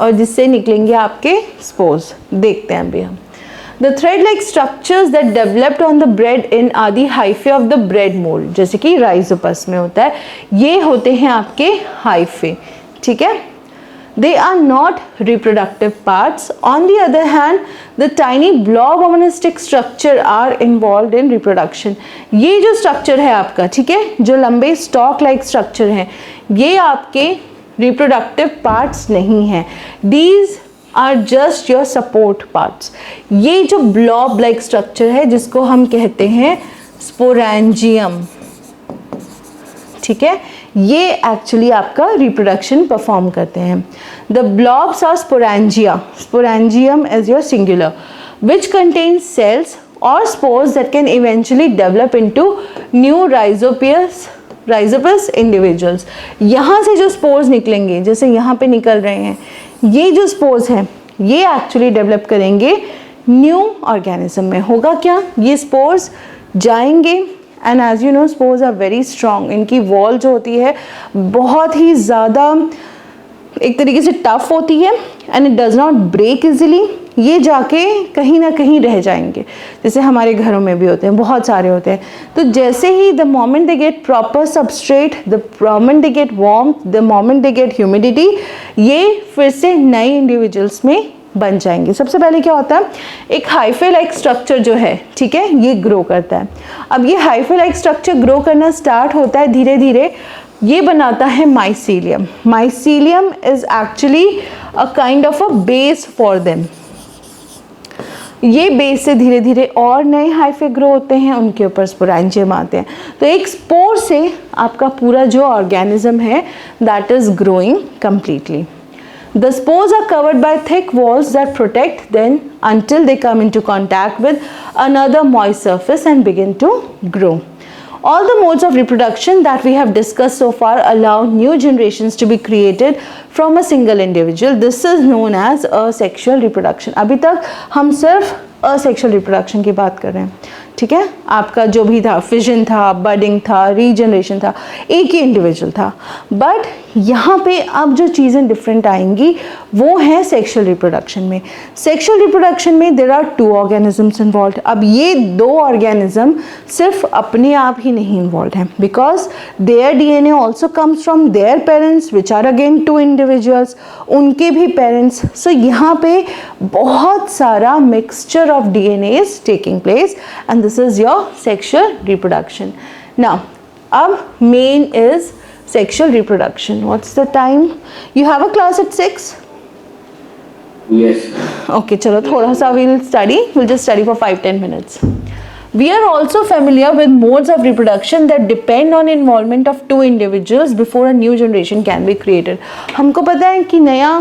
और जिससे निकलेंगे आपके स्पोर्स. देखते हैं अभी हम. The thread like structures that developed on the bread in are the hyphae of the bread mould, जैसे कि राइजोपस में होता है, ये होते हैं आपके हाइफे. ठीक है. They are not reproductive parts. On the other hand the tiny blob ओमोनिस्टिक structure are involve in reproduction. ये जो स्ट्रक्चर है आपका, ठीक है, जो लंबे स्टॉक लाइक स्ट्रक्चर हैं, ये आपके रिप्रोडक्टिव पार्ट्स नहीं हैं. These are just your support parts. ये जो ब्लॉब लाइक स्ट्रक्चर है जिसको हम कहते हैं स्पोरेंजियम, ठीक है, ये एक्चुअली आपका रिप्रोडक्शन परफॉर्म करते हैं. The blobs are sporangia. Sporangium is your singular which contains cells और spores that can eventually develop into new rhizopus individuals. यहाँ से जो स्पोर्स निकलेंगे, जैसे यहाँ पे निकल रहे हैं, ये जो स्पोर्स हैं ये एक्चुअली डेवलप करेंगे न्यू ऑर्गेनिज्म में. होगा क्या? ये स्पोर्स जाएंगे, and as you know spores are very strong. इनकी वॉल जो होती है बहुत ही ज़्यादा एक तरीके से टफ होती है, and it does not break easily. ये जाके कहीं ना कहीं रह जाएंगे, जैसे हमारे घरों में भी होते हैं, बहुत सारे होते हैं. तो जैसे ही the moment they get proper substrate, the moment they get warmth, the moment they get humidity, ये फिर से नए इंडिविजुअल्स में बन जाएंगे. सबसे पहले क्या होता है, एक हाइफे लाइक स्ट्रक्चर जो है, ठीक है, ये ग्रो करता है. अब ये हाइफे लाइक स्ट्रक्चर ग्रो करना स्टार्ट होता है धीरे धीरे, ये बनाता है mycelium. Mycelium is actually a kind of a base for them. ये बेस से धीरे धीरे और नए हाइफे ग्रो होते हैं, उनके ऊपर स्पोरेंजियम आते हैं. तो एक स्पोर से आपका पूरा जो ऑर्गेनिज्म है that is growing completely. The spores are covered by thick walls that protect them until they come into contact with another moist surface and begin to grow. All the modes of reproduction that we have discussed so far allow new generations to be created from a single individual. This is known as asexual reproduction. अभी तक हम सिर्फ asexual reproduction की बात कर रहे हैं, ठीक है। आपका जो भी था, फिजन था, बडिंग था, रीजनरेशन था, एक ही इंडिविजुअल था। बट यहाँ पे अब जो चीज़ें डिफरेंट आएंगी वो है सेक्सुअल रिप्रोडक्शन में। सेक्सुअल रिप्रोडक्शन में देयर आर 2 ऑर्गेनिजम्स इन्वॉल्व। अब ये 2 ऑर्गेनिज्म सिर्फ अपने आप ही नहीं इन्वॉल्व हैं, because their DNA also comes from their parents which are again 2 individuals, उनके भी पेरेंट्स। सो यहाँ पे बहुत सारा mixture of DNA is taking place and this is your sexual reproduction. Now, main is sexual reproduction. What's the time? You have a class at 6? Yes. Okay, chalo, thoda sa we'll study. We'll just study for 5-10 minutes. We are also familiar with modes of reproduction that depend on involvement of 2 individuals before a new generation can be created. हमको पता है कि नया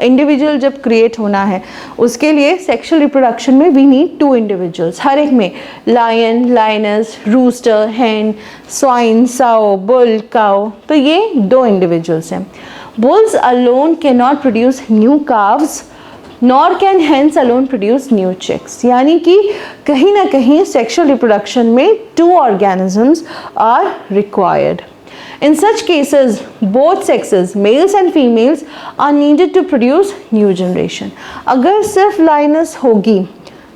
individual जब create होना है उसके लिए सेक्सुअल रिप्रोडक्शन में वी नीड 2 इंडिविजुअल्स। हर एक में lion, lioness, rooster, hen, swine, sow, bull, cow, तो ये 2 इंडिविजुअल्स हैं। Bulls alone can not produce new calves nor can hens alone produce new chicks. यानी कि कहीं ना कहीं सेक्सुअल रिप्रोडक्शन में 2 organisms are required. In such cases, both sexes, males and females, are needed to produce new generation. अगर सिर्फ lines होगी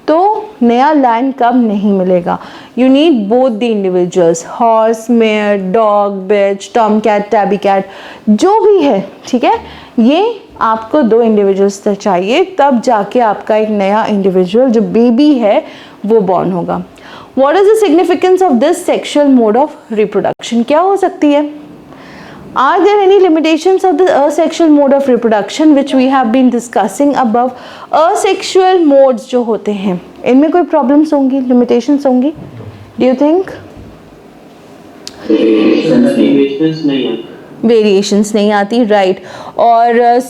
तो नया लाइन कब नहीं मिलेगा। You need both the individuals, horse, mare, dog, bitch, tomcat, tabby cat, जो भी है, ठीक है। ये आपको 2 इंडिविजुअल्स तक चाहिए, तब जाके आपका एक नया इंडिविजुअल जो बेबी है वो बॉर्न होगा। What is the significance of this sexual mode of reproduction? क्या हो सकती है? Are there any limitations of the asexual mode of reproduction which we have been discussing above? Asexual modes जो होते हैं इनमें कोई problems होंगी, limitations होंगी? Do you think? Variations नहीं है। वेरिएशंस नहीं आती, राइट। और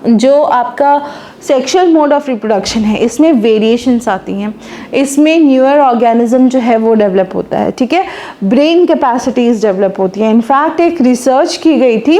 जो आपका सेक्सुअल मोड ऑफ रिप्रोडक्शन है इसमें वेरिएशंस आती हैं, इसमें न्यूअर ऑर्गेनिज्म जो है वो डेवलप होता है, ठीक है। ब्रेन कैपेसिटीज़ डेवलप होती हैं। इनफैक्ट एक रिसर्च की गई थी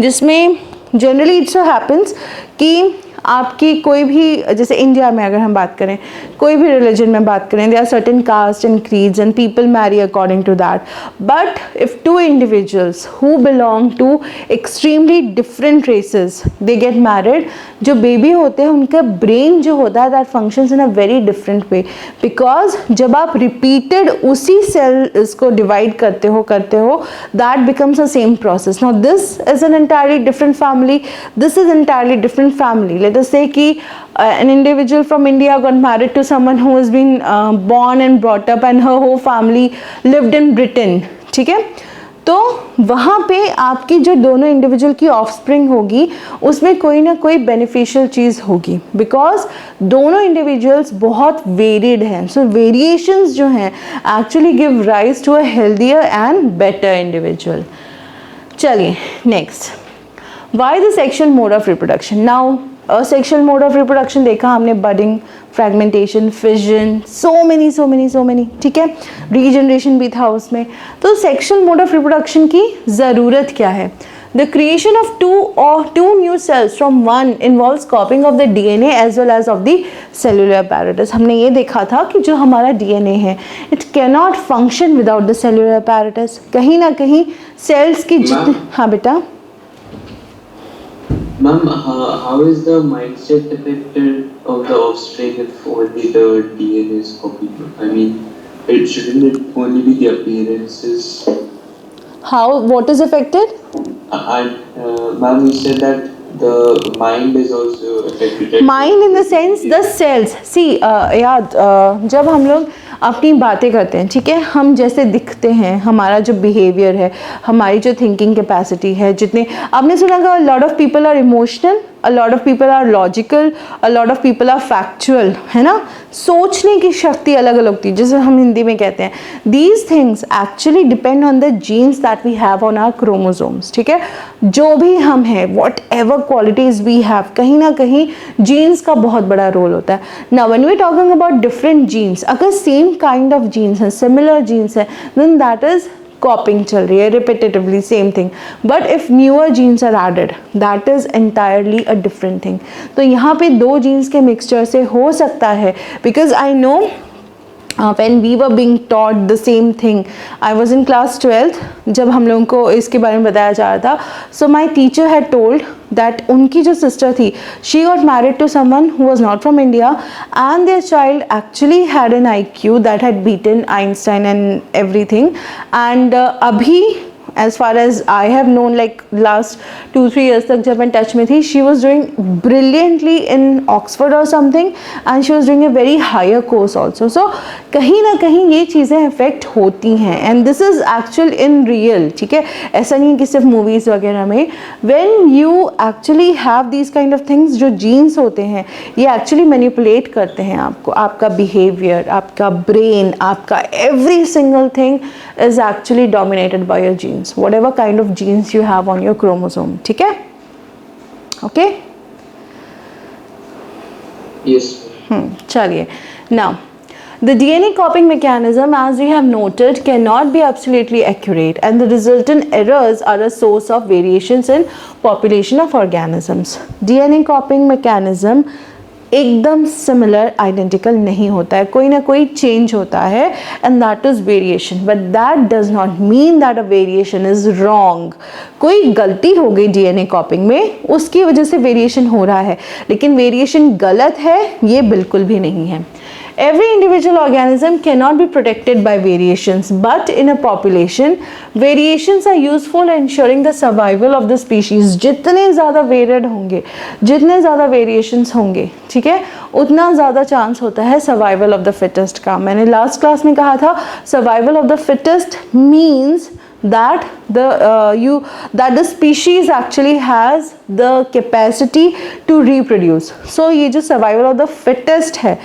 जिसमें जनरली इट सो हैपन्स कि आपकी कोई भी, जैसे इंडिया में अगर हम बात करें, कोई भी रिलीजन में बात करें, there are certain caste and creeds and people marry according to that. But if 2 individuals who belong to extremely different races they get married, जो बेबी होते हैं उनका ब्रेन जो होता है that functions in a very different way, because जब आप repeated उसी सेल्स को डिवाइड करते हो that becomes a same process. Now this is an entirely different family, this is entirely different family. Let us say कि an individual from India got married to someone who has been born and brought up and her whole family lived in Britain, ठीक है। तो वहाँ पे आपकी जो दोनों individual की ऑफस्प्रिंग होगी उसमें कोई ना कोई बेनिफिशियल चीज़ होगी, बिकॉज दोनों इंडिविजुअल्स बहुत वेरिड हैं। सो वेरिएशंस जो हैं actually give rise to a healthier and better individual. चलिए next, why the sexual mode of reproduction. Now sexual mode of reproduction देखा हमने, budding, fragmentation, fission, so many, ठीक है। रीजनरेशन भी था उसमें। तो सेक्सुअल मोड ऑफ रिप्रोडक्शन की ज़रूरत क्या है? The creation of 2 new cells from one involves copying of the DNA as well as of the cellular apparatus। हमने ये देखा था कि जो हमारा DNA है it can not function without the cellular apparatus। कहीं ना कहीं सेल्स की जितनी, हाँ बेटा। Ma'am, how is the mindset affected of the offspring if only the DNA is copied? I mean, shouldn't it only be the appearances? How? What is affected? And ma'am, you said that the mind is also affected. Mind in the sense the cells. See, याद जब हम लोग अपनी बातें करते हैं, ठीक है, हम जैसे दिखते हैं, हमारा जो बिहेवियर है, हमारी जो थिंकिंग कैपेसिटी है, जितने आपने सुना होगा lot of people are emotional, a lot of people are logical, a lot of people are factual, है ना। सोचने की शक्ति अलग अलग होती है, जैसे हम हिंदी में कहते हैं। These things actually depend on the genes that we have on our chromosomes, ठीक है। जो भी हम हैं, whatever qualities we have, कहीं ना कहीं genes का बहुत बड़ा रोल होता है। Now when we talking about different genes, अगर same kind of genes हैं, similar genes हैं, then that is कॉपिंग चल रही है repetitively same thing, but if newer genes are added that is entirely a different thing. तो यहाँ पे दो जीन्स के मिक्सचर से हो सकता है, because I know when we were being taught the same thing, I was in class 12th जब हम लोगों को इसके बारे में बताया जा रहा था. So my teacher had told that उनकी जो sister थी, she got married to someone who was not from India, and their child actually had an IQ that had beaten Einstein and everything. And अभी as far as I have known, like last 2-3 years तक जब मैं touch में थी, she was doing brilliantly in Oxford or something, and she was doing a very higher course also. So कहीं ना कहीं ये चीज़ें affect होती हैं, and this is actual in real. ठीक है, ऐसा नहीं कि सिर्फ movies वगैरह में. When you actually have these kind of things, जो genes होते हैं ये actually manipulate करते हैं आपको, आपका behavior, आपका brain, आपका every single thing is actually dominated by your genes. Whatever kind of genes you have on your chromosome. ठीक है, okay? Yes. चलिए, now the DNA copying mechanism, as we have noted, cannot be absolutely accurate, and the resultant errors are a source of variations in population of organisms. DNA copying mechanism एकदम similar identical नहीं होता है, कोई ना कोई change होता है, and that is variation. But that does not mean that a variation is wrong. कोई गलती हो गई डीएनए कॉपिंग में, उसकी वजह से वेरिएशन हो रहा है, लेकिन वेरिएशन गलत है ये बिल्कुल भी नहीं है. Every individual organism cannot be protected by variations, but in a population, variations are useful in ensuring the survival of the species. जितने ज़्यादा varied होंगे, जितने ज़्यादा variations होंगे, ठीक है, उतना ज़्यादा chance होता है survival of the fittest का. मैंने last class में कहा था survival of the fittest means that the species actually has the capacity to reproduce. So ये जो survival of the fittest है,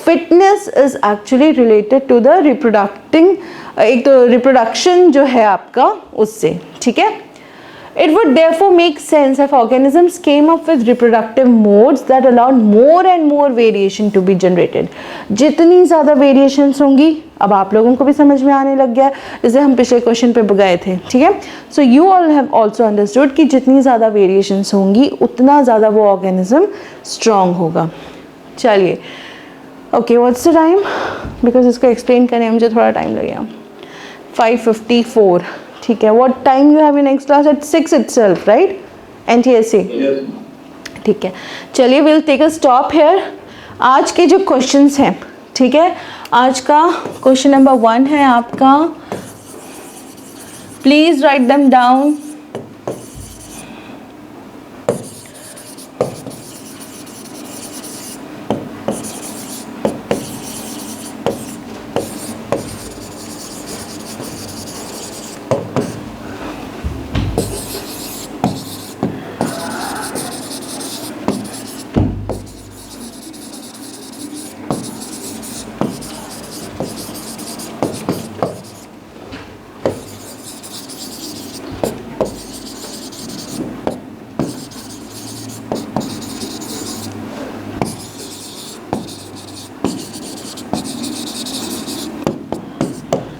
fitness is actually related to the एक तो reproduction जो है आपका उससे, ठीक है. It would therefore make sense if organisms came up with reproductive modes that allowed more and more variation to be generated. जितनी ज़्यादा variations होंगी, अब आप लोगों को भी समझ में आने लग गया, जैसे हम पिछले क्वेश्चन पे गए थे, ठीक है. So you all have also understood कि जितनी ज़्यादा variations होंगी उतना ज़्यादा वो organism strong होगा. चलिए, okay, what's the time? Because इसको explain करने में मुझे थोड़ा time लगेगा. 5:54. ठीक है, what time you have your next class? At 6 itself, right? NTSC. Yes. ठीक है, चलिए we'll take a stop here. आज के जो questions हैं, ठीक है, आज का question number 1 है आपका, please write them down.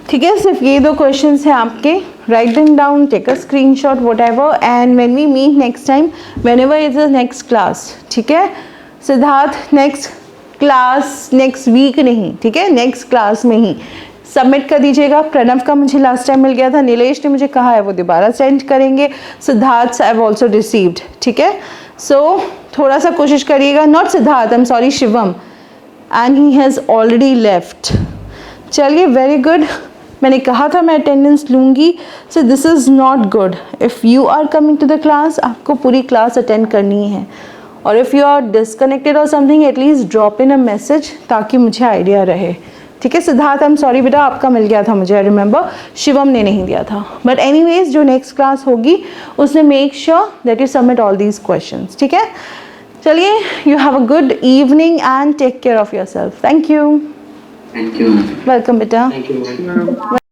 ठीक है, सिर्फ ये दो क्वेश्चंस हैं आपके. Write them down, take a screenshot, whatever, and when we meet next time, whenever is the next class, ठीक है. Siddharth next class next week नहीं, ठीक है, नेक्स्ट क्लास में ही सबमिट कर दीजिएगा. प्रणव का मुझे लास्ट टाइम मिल गया था, नीलेश ने मुझे कहा है वो दोबारा सेंड करेंगे. Siddharth I have also received, ठीक है. सो थोड़ा सा कोशिश करिएगा. Not Siddharth, I am sorry, Shivam, and he has already left. चलिए, वेरी गुड. मैंने कहा था मैं अटेंडेंस लूँगी, so this is not good. If you are coming to the class, आपको पूरी क्लास अटेंड करनी है, और इफ़ यू आर डिसकनेक्टेड और something, at least drop in a message ताकि मुझे आइडिया रहे, ठीक है. सिद्धार्थ आई एम सॉरी बेटा, आपका मिल गया था मुझे, आई रिमेंबर, शिवम ने नहीं दिया था. बट एनीवेज, जो नेक्स्ट क्लास होगी उसमें make sure that you submit all these questions, ठीक है. चलिए, you have a good evening and take care of yourself. Thank you. Thank you. Welcome बेटा. Thank you, ma'am.